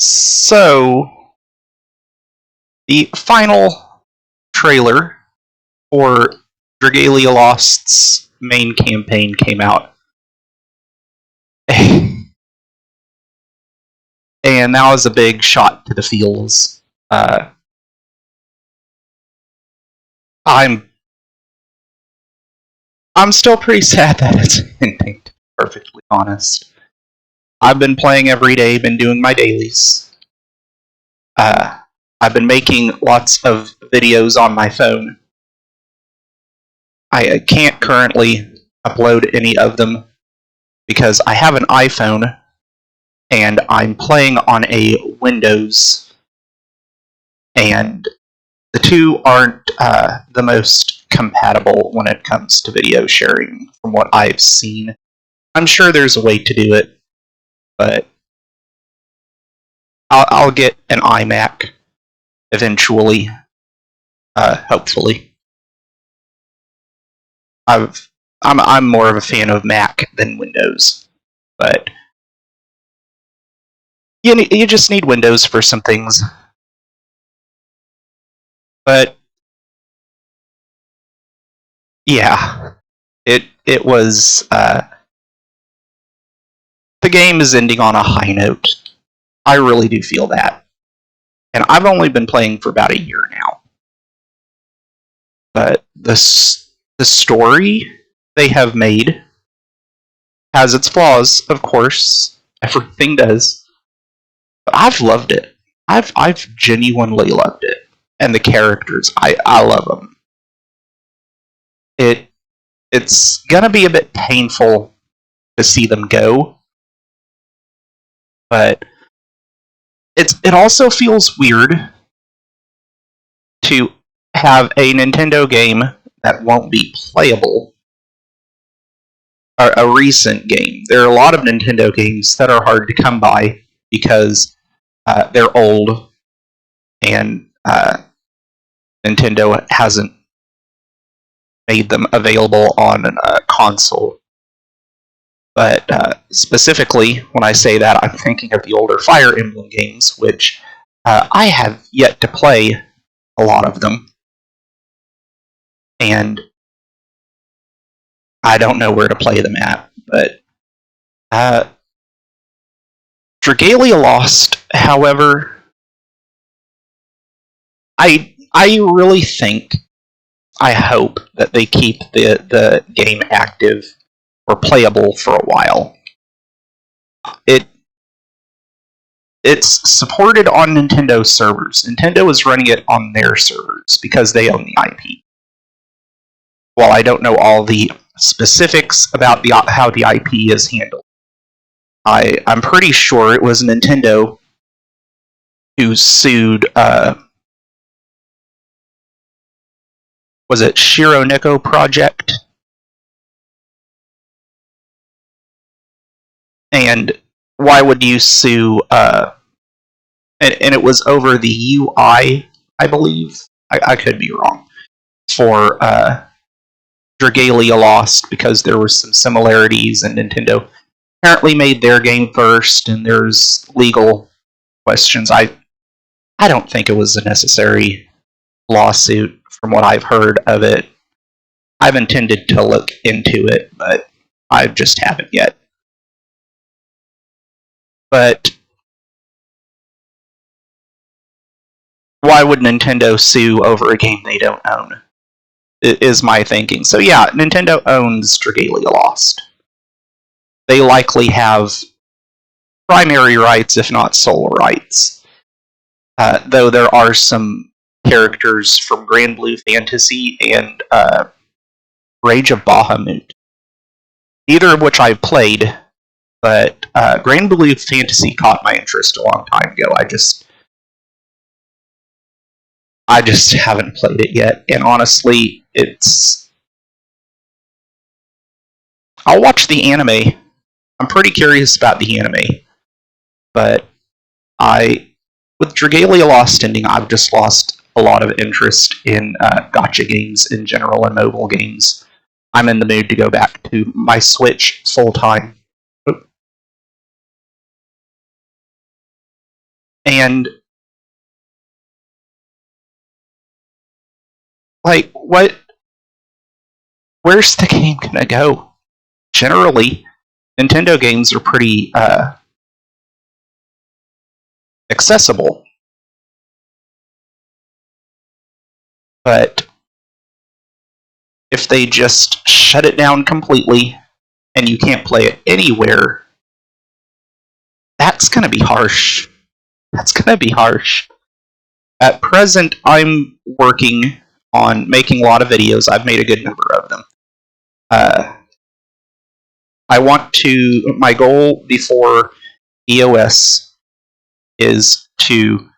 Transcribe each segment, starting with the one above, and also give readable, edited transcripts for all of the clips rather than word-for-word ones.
So, the final trailer for Dragalia Lost's main campaign came out. And that was a big shot to the feels. I'm still pretty sad that it's ending, to be perfectly honest. I've been playing every day, been doing my dailies. I've been making lots of videos on my phone. I can't currently upload any of them because I have an iPhone and I'm playing on a Windows, and the two aren't the most compatible when it comes to video sharing, from what I've seen. I'm sure there's a way to do it, but I'll get an iMac eventually, hopefully. I'm more of a fan of Mac than Windows, but you just need Windows for some things. But yeah, it was the game is ending on a high note. I really do feel that, and I've only been playing for about a year now. But the story they have made has its flaws, of course. Everything does. But I've loved it. I've genuinely loved it, and the characters, I love them. It's gonna be a bit painful to see them go, but it also feels weird to have a Nintendo game that won't be playable, or a recent game. There are a lot of Nintendo games that are hard to come by because they're old and Nintendo hasn't made them available on a console. But specifically, when I say that, I'm thinking of the older Fire Emblem games, which I have yet to play a lot of them. And I don't know where to play them at. But Dragalia Lost, however, I really think, I hope that they keep the game active or playable for a while. It's supported on Nintendo servers. Nintendo is running it on their servers because they own the IP. While I don't know all the specifics about how the IP is handled, I'm pretty sure it was Nintendo who sued. Was it Shironeko Project? And why would you sue? And it was over the UI, I believe. I could be wrong. For Dragalia Lost, because there were some similarities, and Nintendo apparently made their game first, and there's legal questions. I don't think it was a necessary lawsuit, from what I've heard of it. I've intended to look into it, but I just haven't yet. But why would Nintendo sue over a game they don't own? Is my thinking. So yeah, Nintendo owns Dragalia Lost. They likely have primary rights, if not sole rights. Though there are some characters from Grand Blue Fantasy and Rage of Bahamut, neither of which I've played, but Grand Blue Fantasy caught my interest a long time ago. I just haven't played it yet, and honestly, I'll watch the anime. I'm pretty curious about the anime, but with Dragalia Lost ending, I've just lost a lot of interest in gacha games in general and mobile games. I'm in the mood to go back to my Switch full time. And like, where's the game gonna go? Generally, Nintendo games are pretty accessible, but if they just shut it down completely and you can't play it anywhere, that's gonna be harsh. That's gonna be harsh. At present, I'm working on making a lot of videos. I've made a good number of them. I want to. My goal before EOS is to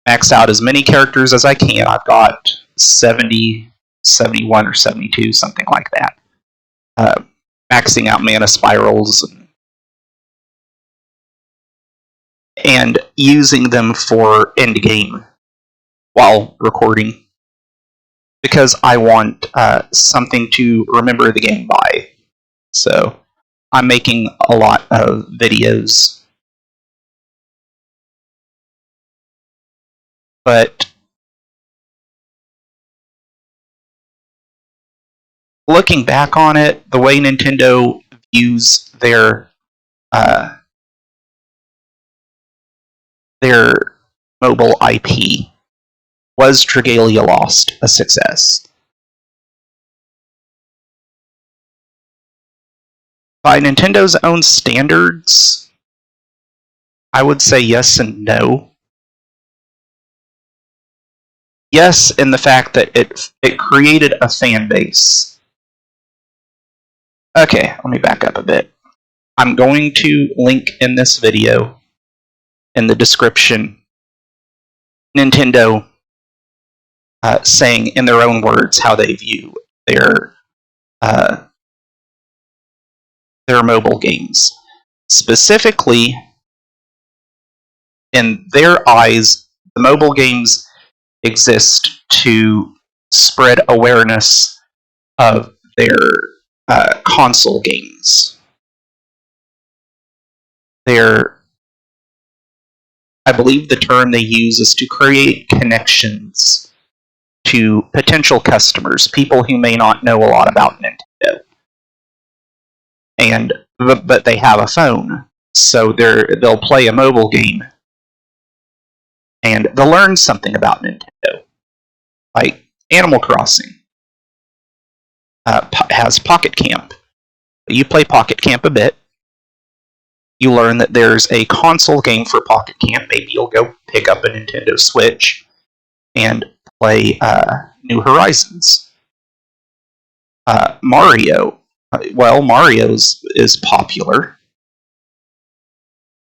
max out as many characters as I can. I've got 70, 71, or 72, something like that. Maxing out mana spirals and using them for endgame while recording, because I want something to remember the game by. So I'm making a lot of videos. But looking back on it, the way Nintendo views their mobile IP, was Dragalia Lost a success? By Nintendo's own standards, I would say yes and no. Yes, in the fact that it created a fan base. Okay, let me back up a bit. I'm going to link in this video, in the description, Nintendo saying in their own words how they view their mobile games. Specifically, in their eyes, the mobile games exist to spread awareness of their console games. I believe the term they use is to create connections to potential customers, people who may not know a lot about Nintendo, but they have a phone, so they'll play a mobile game and they'll learn something about Nintendo, like Animal Crossing has Pocket Camp. You play Pocket Camp a bit, you learn that there's a console game for Pocket Camp. Maybe you'll go pick up a Nintendo Switch and play New Horizons. Mario. Well, Mario is popular,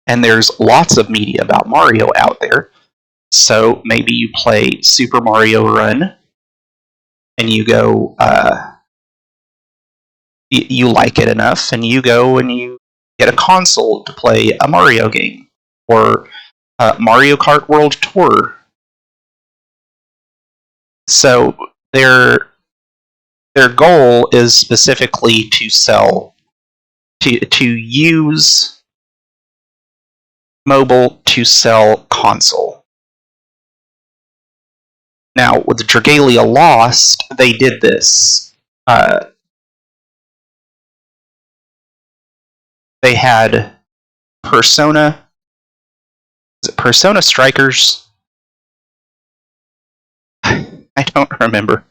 and there's lots of media about Mario out there. So maybe you play Super Mario Run, and you go, you like it enough, and you go and you get a console to play a Mario game, or Mario Kart World Tour. So their goal is specifically to sell, to use mobile to sell console. Now, with Dragalia Lost, they did this. They had Persona. Is it Persona Strikers? I don't remember.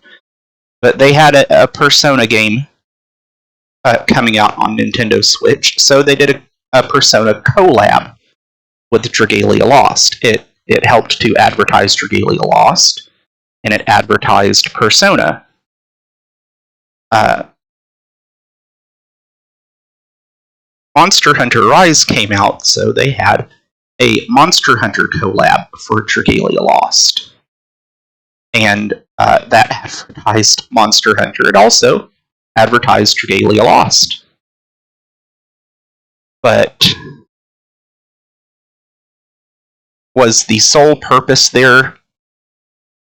But they had a Persona game coming out on Nintendo Switch, so they did a Persona collab with Dragalia Lost. It helped to advertise Dragalia Lost, and it advertised Persona. Monster Hunter Rise came out, so they had a Monster Hunter collab for Dragalia Lost. And that advertised Monster Hunter. It also advertised Dragalia Lost. But was the sole purpose there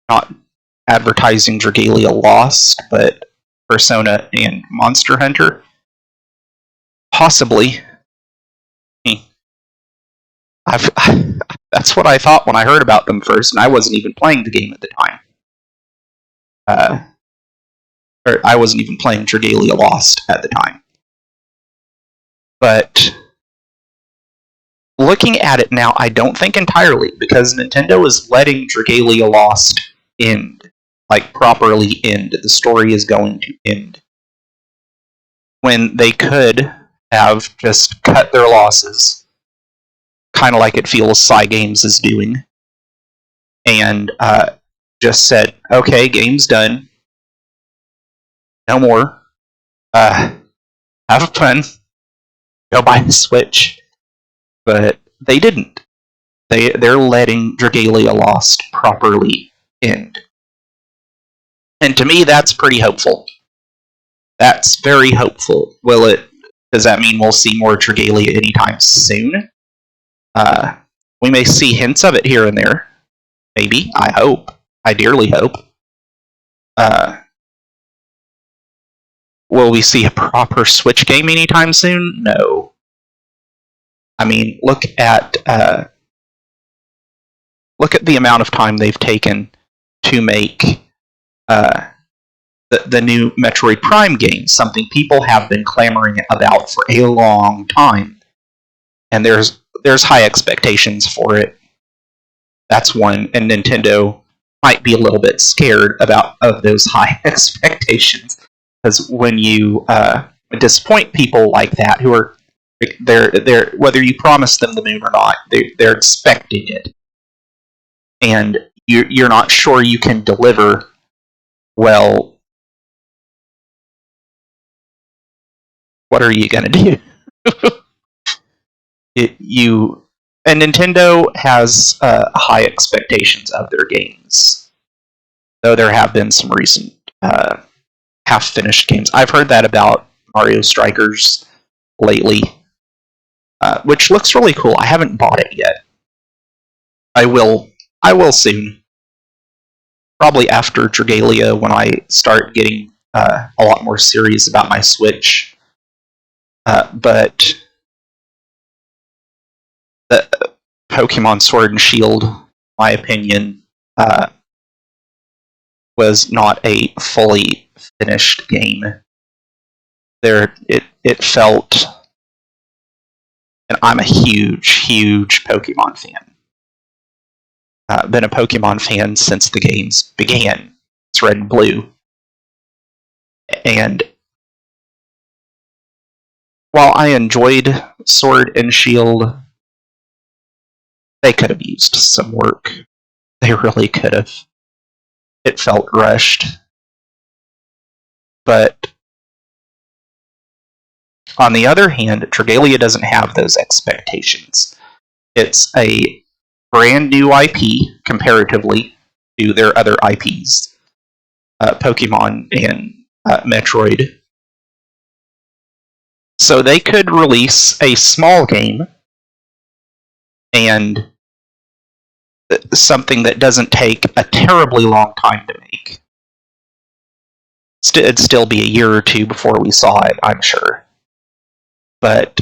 not advertising Dragalia Lost, but Persona and Monster Hunter? Possibly. I've That's what I thought when I heard about them first, and I wasn't even playing the game at the time. Or I wasn't even playing Dragalia Lost at the time. But looking at it now, I don't think entirely, because Nintendo is letting Dragalia Lost end. Like, properly end. The story is going to end. When they could have just cut their losses, kind of like it feels Cygames is doing, and just said, okay, game's done. No more. Have fun. Go buy the Switch. But they didn't. They're letting Dragalia Lost properly end. And to me, that's pretty hopeful. That's very hopeful. Does that mean we'll see more Dragalia anytime soon? We may see hints of it here and there. Maybe. I hope. I dearly hope. Will we see a proper Switch game anytime soon? No. I mean, look at the amount of time they've taken to make the new Metroid Prime game, something people have been clamoring about for a long time, and there's high expectations for it. That's one, and Nintendo might be a little bit scared of those high expectations, because when you disappoint people like that, who are they're whether you promise them the moon or not, they're expecting it, and you're not sure you can deliver. Well, what are you gonna do? And Nintendo has high expectations of their games, though there have been some recent half-finished games. I've heard that about Mario Strikers lately, which looks really cool. I haven't bought it yet. I will soon. Probably after Dragalia, when I start getting a lot more serious about my Switch. But the Pokemon Sword and Shield, in my opinion, was not a fully finished game. It felt, and I'm a huge Pokemon fan. Been a Pokemon fan since the games began. It's Red and Blue. And while I enjoyed Sword and Shield, they could have used some work. They really could have. It felt rushed. But on the other hand, Dragalia doesn't have those expectations. It's a brand new IP comparatively to their other IPs, Pokemon and Metroid. So they could release a small game and something that doesn't take a terribly long time to make. It'd still be a year or two before we saw it, I'm sure. But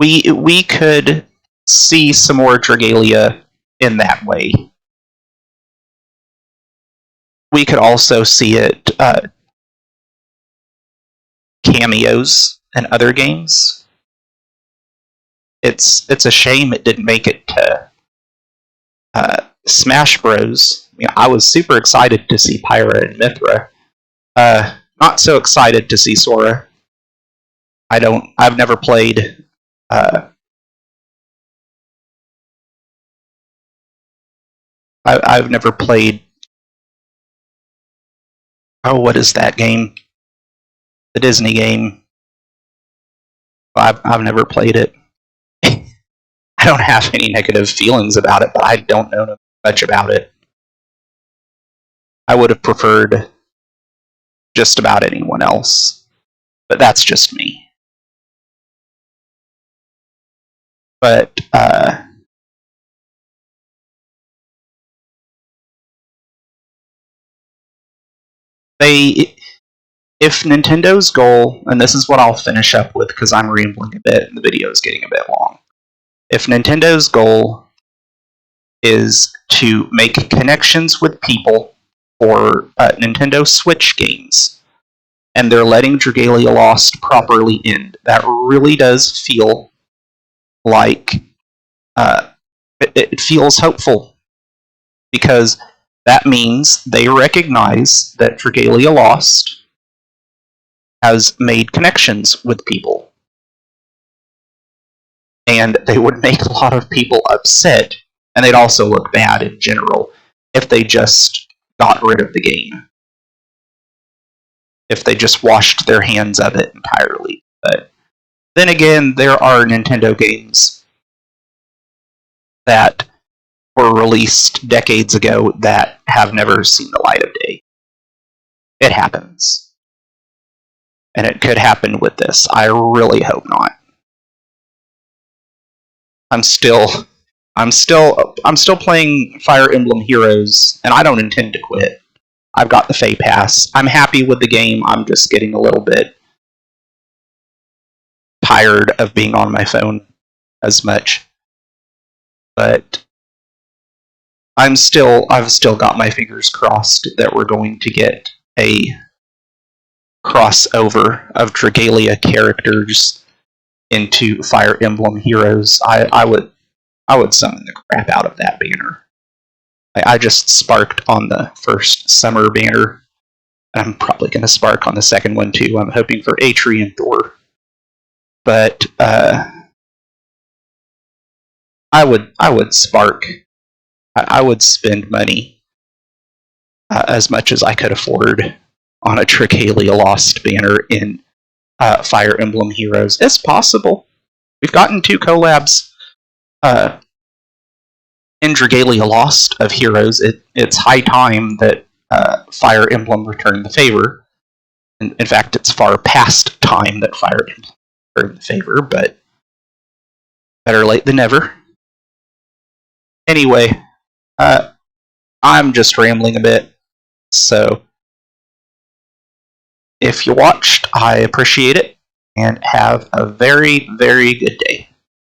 we could see some more Dragalia in that way. We could also see it cameos in other games. It's a shame it didn't make it to Smash Bros. I was super excited to see Pyra and Mithra. Not so excited to see Sora. I've never played. I've never played. Oh, what is that game? The Disney game. I've never played it. I don't have any negative feelings about it, but I don't know much about it. I would have preferred just about anyone else, but that's just me. But if Nintendo's goal, and this is what I'll finish up with because I'm rambling a bit and the video is getting a bit long. If Nintendo's goal is to make connections with people for Nintendo Switch games, and they're letting Dragalia Lost properly end, that really does feel like it feels hopeful, because that means they recognize that Dragalia Lost has made connections with people. And they would make a lot of people upset, and they'd also look bad in general if they just got rid of the game. If they just washed their hands of it entirely. But then again, there are Nintendo games that were released decades ago that have never seen the light of day. It happens. And it could happen with this. I really hope not. I'm still playing Fire Emblem Heroes, and I don't intend to quit. I've got the Fay Pass. I'm happy with the game. I'm just getting a little bit tired of being on my phone as much. But I've still got my fingers crossed that we're going to get a crossover of Dragalia characters into Fire Emblem Heroes. I would summon the crap out of that banner. I just sparked on the first summer banner, and I'm probably going to spark on the second one too. I'm hoping for Atri and Thor. But I would spark. I would spend money as much as I could afford on a Dragalia Lost banner in Fire Emblem Heroes. It's possible. We've gotten 2 collabs in Dragalia Lost of Heroes. It's high time that Fire Emblem return the favor. In fact, it's far past time that Fire Emblem return the favor, but better late than never. Anyway, I'm just rambling a bit, so if you watched, I appreciate it, and have a very, very good day.